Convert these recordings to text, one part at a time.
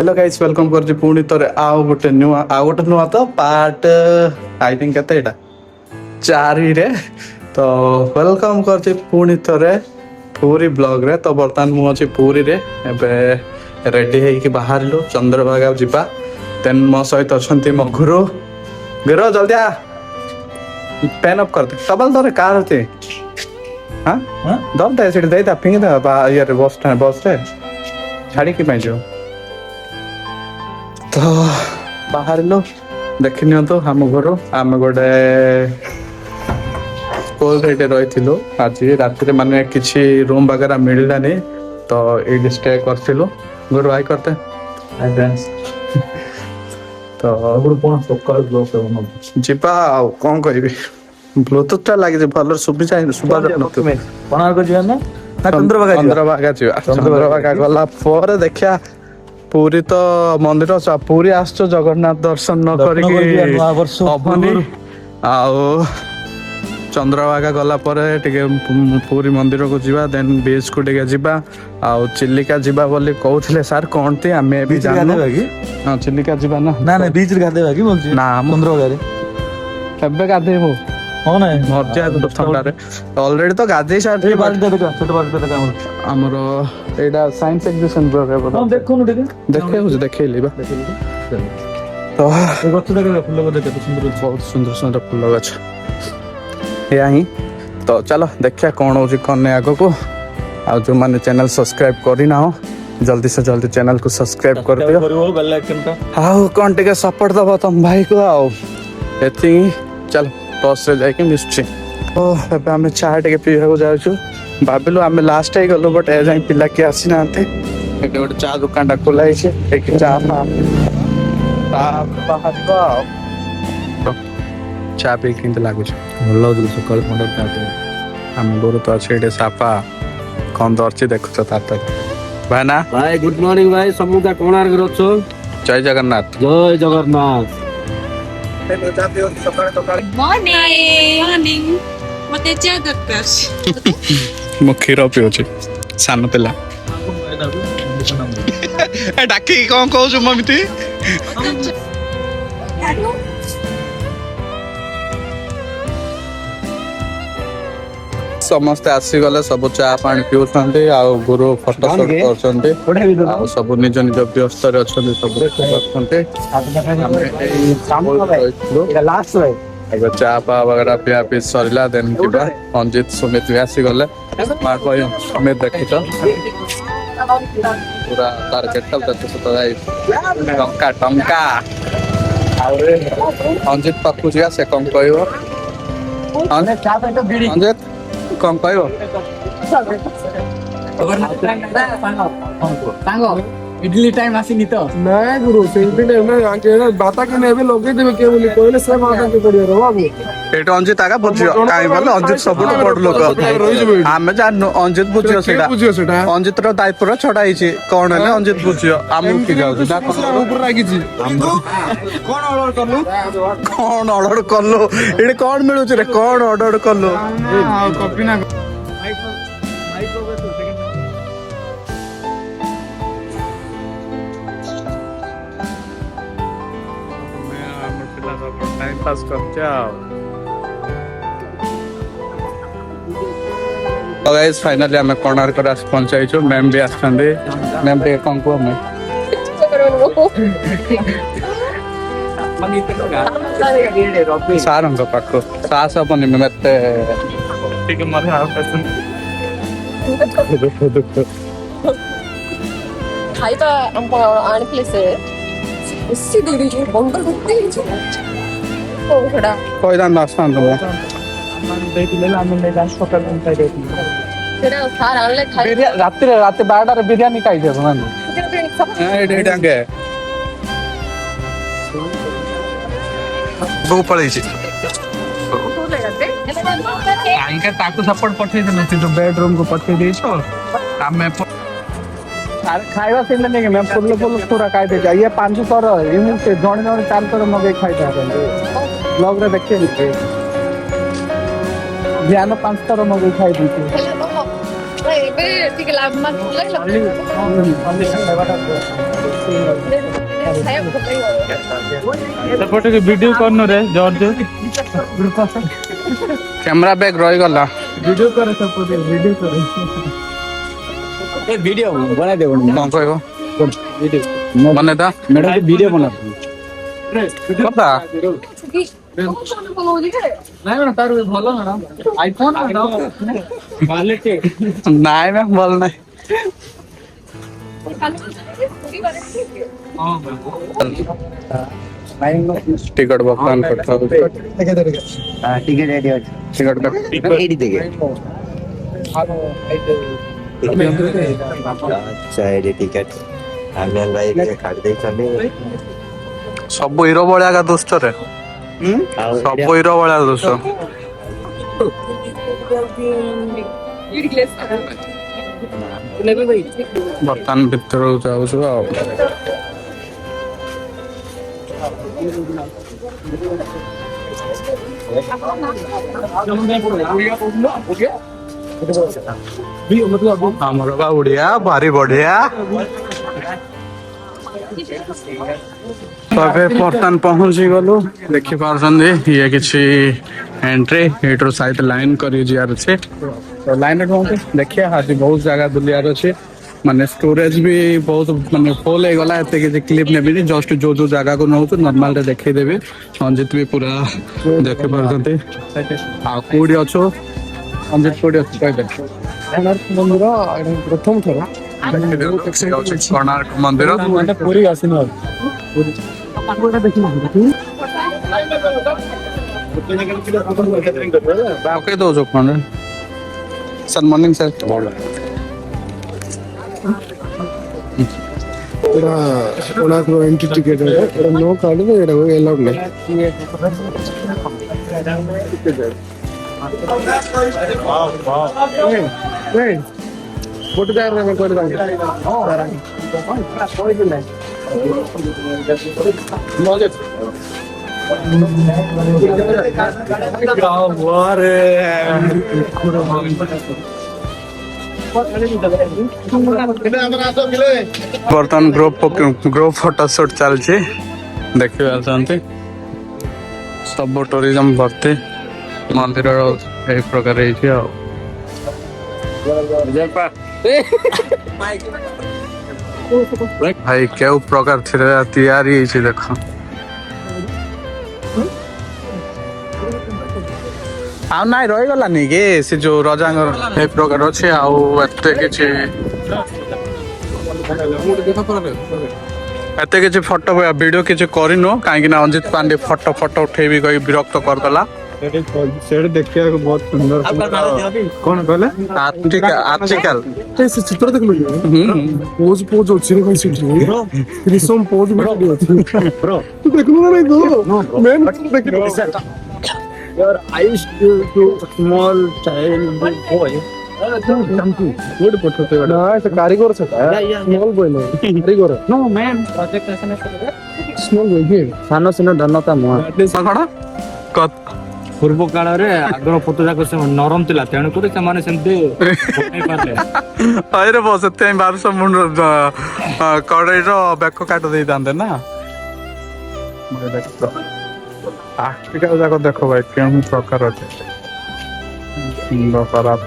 Hello guys welcome कर पुणी थोड़े आउ गोटे नुआ तो पार्ट आई थिंक केते एटा 4 रे तो वेलकम कर पुणी थोड़े पूरी ब्लॉग रे। तो बर्तमान मु अछि पूरी रे एबे रेडी है कि बाहर लो चंद्रभागा जिबा। देन मो सहित अछंती मो गुरु गुरु जल्दी आ पेन अप कर दे सबल तोरे कार होते हां दम दे सेठी देता फिंग दे बा यार बस रे छाड़ी की जो तो बाहर लो देखि तो हम घर आम गोटे स्कूल रे रही आज राति माने किसी रूम वगैरह मिललानी तो ये स्टे करथिलु गुरु आई करते तो जीपा कौन कह ब्लूटूथ टा लगे भल सुविधा चंद्रभागा गला पर देखा पूरी तो मंदिर पूरी आसो जगन्नाथ दर्शन न करनी आउ चंद्रभागा गला पूरी मंदिर को जीवा देन बीच को टिके जीवा आउ चिलिका जीवा बोली कहउथिले सर कोन ती हमें भी जानू हां चिलिका जीवा ना ना ना बीच रे गाधे बाकी बोलछी ना चंद्रभागा रे एबे गाधेबो हो ना मजा तो ठंडा रे ऑलरेडी तो गाधे साथ ए बात दे का छोट बात दे का हमरो एडा साइंस एग्जिबिशन ब्रो रे हम देखो न ठीक देखे हो देखे लेबा तो ए गछ देखे फूल को देखे सुंदर बहुत सुंदर सुंदर फूल गछ या ही तो चलो देखिया कौन हो कौन आग को आ जो मैंने चैनल सब्सक्राइब करना हो जल्दी से जल्दी चैनल को सब्सक्राइब कर दियो हाँ कौन टे सपोर्ट दब तुम भाई को आओ एति चलो बस रे जाके मिसछि ओ एबे हमें चाय टे पीवा को जाउछु भाबिलु हमें लास्ट टाइम गलो बट ए जाई पिला के आसी नाते एटे गोटे चा दुकान टा खोलाई छे एक चा बाहर को चा पी किंत लागु ଭଲ ଲାଗୁଛି ସକାଳ ଥଣ୍ଡା କାଟେ हम गोरु तो अच्छे एटे सापा कौन दर्ची देखु तो तात भाई ना भाई गुड मॉर्निंग भाई समुद्र कोणार्क रे अछो जय जगन्नाथ जय जगन्नाथ मॉर्निंग मते चा दरकार मु क्षीर पिउछि सान पिला ए डाकी कोन कहू ममिति समस्ते आसीगले सब चा पानी पिउछन्ते आ गुरु फोटो शूट करछन्ते आ सब निज निज व्यस्त रे अछन्ते सब करछन्ते लास्ट रे अब चा पा वगैरह पिया पी सरिला देन किबा अंजित सुमित भी आसीगले स्मार्ट भाई सुमित देखित पूरा टारगेट तब तक तो गाइस टंका अंजित पाखु जिया से कम कहयो अंजित कम कहयो इडली टाइम आसीनी तो नहीं गुरु सेल्फी टाइम में आके ना बाता के नेबे लोगे देबे के बोली कोइले से माता के पड़ियो रे बाबू एटा अंजित आगा बुझियो काई बोले अंजित सबुठ बड़ लोक आमे जानो अंजित बुझियो सेटा अंजित रो दायित्व रो छडा हिची कोन हले अंजित बुझियो आमु की जाउ ना ऊपर राखी छी कोन ऑर्डर करलो एडे कोन मिलु रे कोन ऑर्डर करलो कॉफी ना टाइम पास कर जाओ तो गाइस फाइनली हमें कोणार्क रास पहुंचाई छु मैम भी आछंदे मैम पे कोन को हमें सारंग पाखो सास अपन मते ठीक मरे आ ଖାଇବା ଆଣିଥିଲେ ସେ ବେଶୀ ଦୂରି ବନ୍ଦ କରିତେ ହେଇଛି ଓ ସେଟା କହିଦାन ଆସତାन ତମ ସେଟା ସାର୍ ଆଣିଲେ ଖାଇ ରାତିରେ ରାତି 12 ରେ ବିରିୟାନୀ ଖାଇ ଦେବ ମାନେ ଏଇଟା ଡାଙ୍ଗେ ବହୁ ପଳେଇଛି କାହିଁକି ତାକୁ ସପୋର୍ଟ ପଠେଇ ଦେଲୁ ତୁ ବେଡरूम को पठेई ଦେଇଛ ଆମେ खाଇବା से नहीं मैं फुल फुल पूरा खाई दे ये 5 तर यूनिट से जण जण 4 तर मगे खाई था ब्लॉग रे देखते लिखे ध्यान 5 तर मगे खाई दी ଏବେ ଟିକେ ଲାଭ ମାସ ସେପଟେ ଭିଡିଓ କରନୁ ରେ ଜର୍ଜ କ୍ୟାମେରା ବ୍ୟାଗ୍ ରହିଗଲା। ଭିଡିଓ କରେ ସେପଟେ ଭିଡିଓ କରେ ଏ ଭିଡିଓ ବନା ଦେ କଣ କହିବ ମାନେ ତା ମ୍ୟାଡାମ ଭିଡିଓ ବନା କଥା ନାଇଁ ମ୍ୟାଡାମ ତାର ଭଲ ମ୍ୟାଡାମ ଆଇଫୋନ କ୍ୱାଲିଟି ନାଇଁ ମ୍ୟାମ୍ ଭଲ ନାହିଁ। ଟିକଟ ଭକ୍ତାନ କରିଥାଉ टिकट रेडी ଅଛି ଟିକଟ ଏଇଠି ଦେଖେ ଆଚ୍ଛା ଏଇଠି ଟିକେଟ ଆମେ ଭାଇ ଟିକେ କାଟି ଦେଇଛନ୍ତି ସବୁ ହିରୋ ଭଳିଆ କା ଦୁଷ୍ଟରେ ଆଉ ସବୁ ହିରୋ ଭଳିଆ ଦୁଷ୍ଟ। ବର୍ତ୍ତମାନ ଭିତରକୁ ଯାଉଛୁ ଆଉ ଆମର ବା ଓଡ଼ିଆ ଭାରି ବଢିଆ। ତ ଏବେ ବର୍ତ୍ତମାନ ପହଞ୍ଚି ଗଲୁ ଦେଖିପାରୁଛନ୍ତି ଇଏ କିଛି ଏଣ୍ଟ୍ରି ଏଇଠୁ ସାଇଡ ଲାଇନ କରି ଯିବାର ଅଛି। ତ ଲାଇନରେ ରୁହନ୍ତୁ ଦେଖିବା ଆଜି ବହୁତ ଜାଗା ବୁଲିବାର ଅଛି ମାନେ ଷ୍ଟୋରେଜ ବି ବହୁତ ମାନେ ଫୁଲ ହେଇଗଲା ଏତେ କିଛି କ୍ଲିପ ନେବିନି ଜଷ୍ଟ ଯୋଉ ଯୋଉ ଜାଗାକୁ ନଉଛୁ ନର୍ମାଲରେ ଦେଖେଇଦେବି ସଞ୍ଜିତ ବି ପୁରା ଦେଖିପାରୁଛନ୍ତି। ଆଉ କୋଉଠି ଅଛୁ ସଞ୍ଜିତ କୋଉଠି ଅଛୁ କହିବେ ମନ୍ଦିର ପ୍ରଥମ ଥର କୋଣାର୍କ ମନ୍ଦିର ପୁରୀ ଆସିନି ପକେଇ ଦଉଛୁ ଫୋନରେ ସାର୍ ମର୍ଣ୍ଣିଂ ସାର୍ ଏଇଟା କୋଣାର୍କ ଏଣ୍ଟ୍ରି ଟିକେଟ୍ ଏଇଟା ନୋ କାର୍ଡରେ ଏଇଟା ଏଲାଉଡ୍ ନାହିଁ ଗୋଟେ ଜାଗାରେ ଆମେ କରିଦେବା ବର୍ତ୍ତମାନ ଗ୍ରୁପ ଫଟୋ ସୁଟ୍ ଚାଲିଛି ଦେଖିପାରୁଛନ୍ତି ସବୁ ଟୁରିଜମ ଭର୍ତ୍ତି ମନ୍ଦିର ଏଇ ପ୍ରକାର ହେଇଛି ଆଉ ଭାଇ କେଉଁ ପ୍ରକାର ତିଆରି ହେଇଛି ଦେଖ ଆଉ ନାଇଁ ରହିଗଲାନି କି ସେ ଯୋଉ ରଜାଙ୍କର ଏଇ ପ୍ରକାର ଅଛି ଆଉ ଏତେ କିଛି ଫଟୋ ଭିଡିଓ କିଛି କରିନୁ କାହିଁକି ନା ଅଞ୍ଜିତ ପାଣ୍ଡେ ଫଟୋ ଉଠେଇବି କହି ବିରକ୍ତ କରିଦେଲା। ସେଇଠି ଦେଖିବାକୁ ବହୁତ ସୁନ୍ଦର କଣ କହିଲେ ଆର୍ଟିକାଲ ସେ ଚିତ୍ର ଦେଖିଲୁ ପୋଜ ଅଛି ରେ ଭାଇ ସେଠି ରିସମ ପୋଜ ବି ଅଛି ତୁ ଦେଖିଲୁ ନା ନାଇଁ ତୁ ମେନ୍ ଦେଖିଲୁ Your eyes to small child boy. Good photo. ନା ସେ କାରିଗର ସେଟା ସ୍ମଲ୍ ବୟ ନୁହେଁ କାରିଗର No man. Project asana small boy କି ସାନ ସିନ ଧନତା ମୁହ କଣ ପୂର୍ବ କାଳରେ ଆଗର ଫଟୋ ଯାକ ସେ ନରମ ଥିଲା ତେଣୁ କରି ସେମାନେ ସେମିତି ବନେଇ ପାରିଲେ ଆରେ ବସ ସେଥିପାଇଁ 1200 ମୁଣ୍ଡ କଡେଇର ବେକ କାଟ ଦେଇଥାନ୍ତେ ନା ଆର୍ଟିକାଲ ଯାକ ଦେଖ ଭାଇ କେଉଁ ପ୍ରକାର ଅଛି ଖରାପ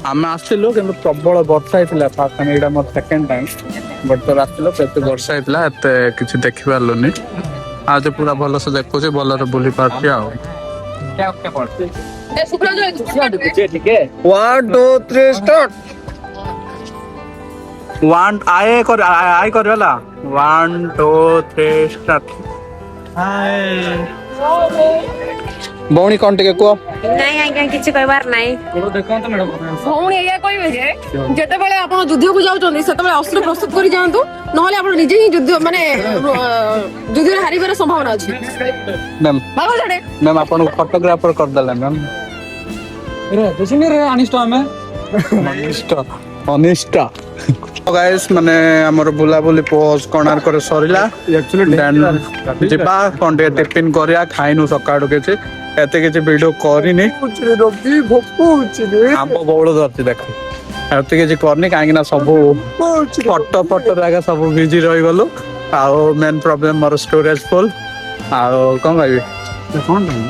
ଆମେ ଆସିଥିଲୁ କିନ୍ତୁ ପ୍ରବଳ ବର୍ଷା ହେଇଥିଲା ଫାର୍ଷ୍ଟ ଟାଇମ୍ ଏଇଟା ମୋର ସେକେଣ୍ଡ ଟାଇମ୍ ବଟ୍ ତୋର ଆସିଥିଲୁ ଏତେ ବର୍ଷା ହେଇଥିଲା ଏତେ କିଛି ଦେଖିପାରିଲୁନି ଆଜି ପୁରା ଭଲସେ ଦେଖୁଛି ଭଲରେ ବୁଲି ପାରୁଛି ଆଉ 1 2 3 ଷ୍ଟାର୍ଟ ଆଏ କରିଲା 1 2 3 ଷ୍ଟାର୍ଟ ଭଉଣୀ କଣ ଟିକେ କୁହ ନାଇଁ ଆଜ୍ଞା କିଛି କହିବାର ନାହିଁ ଭଉଣୀ ଏଇଆ କହିବେ ଯେ ଯେତେବେଳେ ଆପଣ ଯୁଦ୍ଧକୁ ଯାଉଛନ୍ତି ସେତେବେଳେ ଅସ୍ତ୍ର ପ୍ରସ୍ତୁତ କରି ଯାଆନ୍ତୁ ନହେଲେ ଆପଣ ନିଜେ ହିଁ ଯୁଦ୍ଧ ମାନେ ଯୁଦ୍ଧରେ ହାରିବାର ସମ୍ଭାବନା ଅଛି ମ୍ୟାମ୍ ବାବା ଜଣେ ମ୍ୟାମ୍ ଆପଣଙ୍କୁ ଫଟୋଗ୍ରାଫର କରିଦେଲେ ମ୍ୟାମ୍ ଆଣିଷ୍ଟ ଆମେ ଅନିଷ୍ଟ ଗାଇସ୍ ମାନେ ଆମର ବୁଲାବୁଲି ପୋଜ କୋଣାର୍କରେ ସରିଲା ଯିବା କଣ ଟିକେ ଟିଫିନ କରିବା ଖାଇନୁ ସକାଳୁ କିଛି ଏତେ କିଛି ଭିଡିଓ କରିନି ଆମ୍ବ ବଉଳ ଧରିଛି ଦେଖ ଏତେ କିଛି କରିନି କାହିଁକି ନା ସବୁ ଫଟୋ ଜାଗା ସବୁ ବିଜି ରହିଗଲୁ ଆଉ ମେନ୍ ପ୍ରୋବ୍ଲେମ ମୋର ଷ୍ଟୋରେଜ ଫୁଲ ଆଉ କଣ କହିବି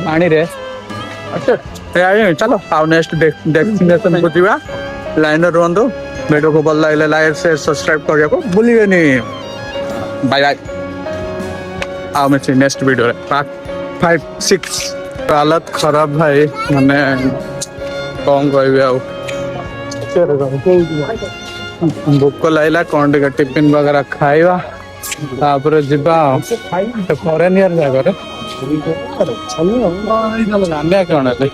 ପାଣିରେ ଚାଲ ଆଉ ନେକ୍ସଟ ଡେଷ୍ଟିନେସନକୁ ଯିବା ଲାଇନରେ ରୁହନ୍ତୁ ଭିଡ଼ିଓକୁ ଭଲ ଲାଗିଲେ ଲାଇକ୍ ସେୟାର ସବସ୍କ୍ରାଇବ କରିବାକୁ ଭୁଲିବେନି ବାଇ ବାଇ ଆଉ ମିଶି ନେକ୍ସଟ ଭିଡ଼ିଓରେ 5-6 ହାଲତ ଖରାପ ଭାଇ ମାନେ କଣ କହିବି ଆଉ ଭୋକ ଲାଗିଲା କଣ ଟିକେ ଟିଫିନ ବଗେରା ଖାଇବା ତାପରେ ଯିବା ଫରେନ୍ ଇୟର ଜାଗାରେ ଜାଣିବା କଣ ହେଲେ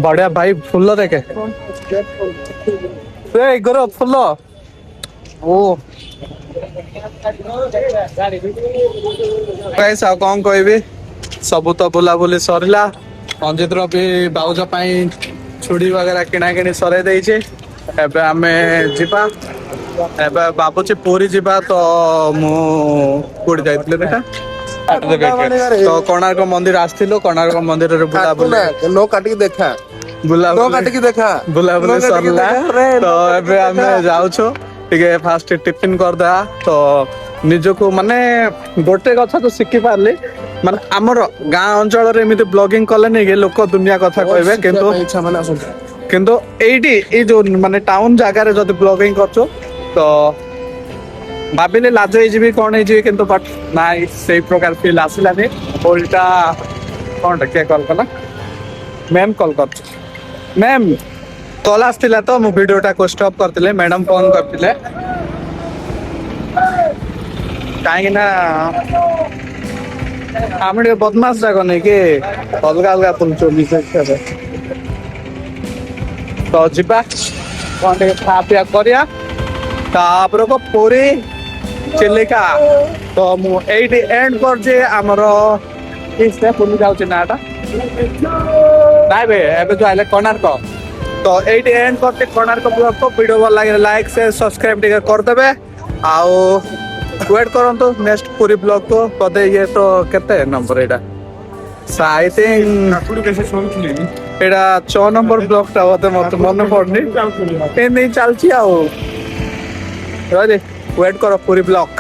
ବଢିଆ ଭାଇ ଫୁଲ ଦେଖେ ଏଗର ଫୁଲ ଓ ଆଉ କଣ କହିବି ସବୁ ତ ବୁଲାବୁଲି ସରିଲା ଅଞ୍ଜିତର ବି ବାଉଜ ପାଇଁ ଛୁଡ଼ି ବଗେରା କିଣା କିଣି ସରେଇ ଦେଇଛି ଏବେ ଆମେ ଯିବା ଏବେ ଭାବୁଛି ପୁରୀ ଯିବା ତ ମୁଁ କୋଉଠି ଯାଇଥିଲି ଦେଖା ତ କୋଣାର୍କ ମନ୍ଦିର ଆସିଥିଲୁ କୋଣାର୍କ ମନ୍ଦିରରେ नो काटिक देखा ବୁଲାବୁଲି ସରିଲା ତ ଏବେ ଆମେ ଯାଉଛୁ ଟିକେ ଫାଷ୍ଟ ଟିଫିନ କରିଦେବା ତ ନିଜକୁ ମାନେ ଗୋଟେ କଥା ତ ଶିଖି ପାରିଲି ମାନେ ଆମର ଗାଁ ଅଞ୍ଚଳରେ ଏମିତି ବ୍ଲଗିଂ କଲେ ନେଇକି ଲୋକ ଦୁନିଆ କଥା କହିବେ କିନ୍ତୁ ଏଇଠି ଏଇ ଯୋଉ ମାନେ ଟାଉନ ଜାଗାରେ ଯଦି ବ୍ଲଗିଂ କରୁଛୁ ତ ଭାବିଲି ଲାଜ ହେଇଯିବି କଣ ହେଇଯିବି କିନ୍ତୁ ବଟ୍ ନାଇଁ ସେଇ ପ୍ରକାର ଫିଲ୍ ଆସିଲାନି ଓଲଟା କଣଟା କିଏ କଲ୍ କଲା ମ୍ୟାମ୍ କଲ୍ କରୁଛୁ ମ୍ୟାମ୍ କଲ୍ ଆସିଥିଲା ତ ମୁଁ ଭିଡ଼ିଓଟାକୁ ଷ୍ଟପ୍ କରିଥିଲି ମ୍ୟାଡାମ ଫୋନ୍ କରିଥିଲେ କାହିଁକି ନା ଆମେ ଟିକେ ବଦମାସ ଯାକ ନେଇକି ଅଲଗା ଅଲଗା ବୁଲୁଛୁ ବିଶେଷ ତ ଯିବା କଣ ଟିକେ ଖାଆ ପିଆ କରିବା ତାପରେ ପୁରୀ ଚିଲିକା ତ ମୁଁ ଏଇଠି ଏଣ୍ଡ କରୁଛି ଆମର ଭୁଲି ଯାଉଛି ନାଟା ନାଇଁ ବେ ଏବେ ଯୋଉ ଆଇଲେ କୋଣାର୍କ ତ ଏଇଠି ଏଣ୍ଡ କରୁଛି କୋଣାର୍କ ବ୍ଲଗ୍ ଭିଡ଼ିଓ ଭଲ ଲାଗିଲେ ଲାଇକ୍ ସେୟାର ସବସ୍କ୍ରାଇବ ଟିକେ କରିଦେବେ ଆଉ ୱେଟ୍ କରନ୍ତୁ ନେକ୍ସଟ ପୁରୀ ବ୍ଲଗ୍ କୁ ବୋଧେ ଇଏ ତ କେତେ ନମ୍ବର ଏଇଟା ଆଇ ଥିଙ୍କ ଏଇଟା 6 ନମ୍ବର ବ୍ଲଗ୍ ଟା ବୋଧେ ମତେ ମନେ ପଡୁନି ଏମିତି ଚାଲିଛି ଆଉ ରହିଲି ୱେଟ୍ କର ପୁରୀ ବ୍ଲଗ୍